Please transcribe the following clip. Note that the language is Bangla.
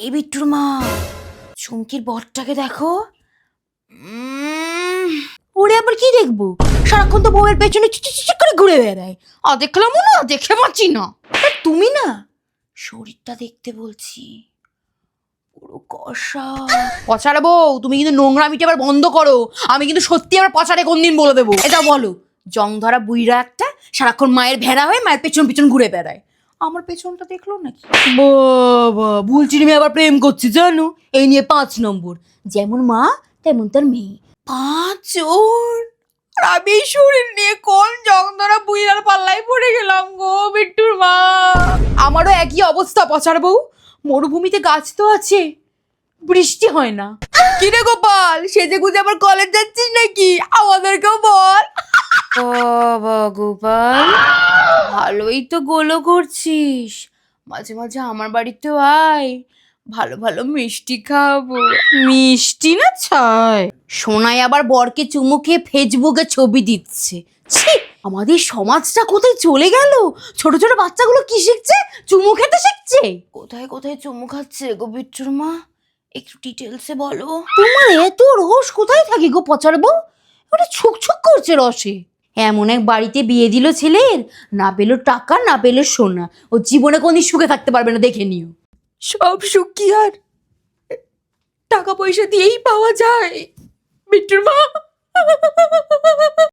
এই বিট্টুর মা, চুমকির বরটাকে দেখো। ওরে আবার কি দেখবো, সারাক্ষণ তো বউয়ের পেছনে চুচি করে ঘুরে বেড়ায়। দেখলাম না, দেখে পাচ্ছি না। তুমি না, শরীরটা দেখতে বলছি, পুরো কষা। পচারে বউ, তুমি কিন্তু নোংরামিটা আবার বন্ধ করো। আমি কিন্তু সত্যি আবার পচারে কোন দিন বলে দেবো। এটা বলো, জং ধরা বুইরা একটা, সারাক্ষণ মায়ের ভেড়া হয়ে মায়ের পেছন পেছন ঘুরে বেড়ায়। আমার পেছনটা দেখলো নাকি? বাবা, বুলচিনি মেয়ে আবার প্রেম করছে জানো, এই নিয়ে 5 নম্বর। যেমন মা তেমন তার মেয়ে। 5 জন, আর আমি এই শরীর নিয়ে কোন জং ধরা বুইরার পাল্লায় পড়ে গেলাম গো বিট্টুর মা। আমারও একই অবস্থা পচার বউ। মরুভূমিতে গাছ তো আছে, বৃষ্টি হয় না। কিরে গোপাল, সেজে গুজে আবার কলেজ যাচ্ছিস নাকি? আমাদেরকেও বল। বাবা গোপাল, ভালোই তো গোলো করছিস। মাঝে মাঝে আমার বাড়িতেও আয়, ভালো ভালো মিষ্টি খাবো। মিষ্টি না ছাই। সোনাই আবার বরকে চুমু খেয়ে ফেসবুকে ছবি দিচ্ছে। ছি, আমাদের সমাজটা কোথায় চলে গেল? ছোট ছোট বাচ্চাগুলো কি শিখছে? চুমু খেতে শিখছে। কোথায় কোথায় চুমু খাচ্ছে গো বিট্টুর মা, একটু ডিটেলসে বলো। তোমার এত রস কোথায় থাকে গো পচার বউ? ওটা ছুকছুক করছে রসে। এমন এক বাড়িতে বিয়ে দিল ছেলের, না পেলো টাকা না পেলো সোনা, ও জীবনে কোনদিন সুখে থাকতে পারবে না, দেখে নিও। সব সুখ কি আর টাকা পয়সা দিয়েই পাওয়া যায় বিট্টুর মা?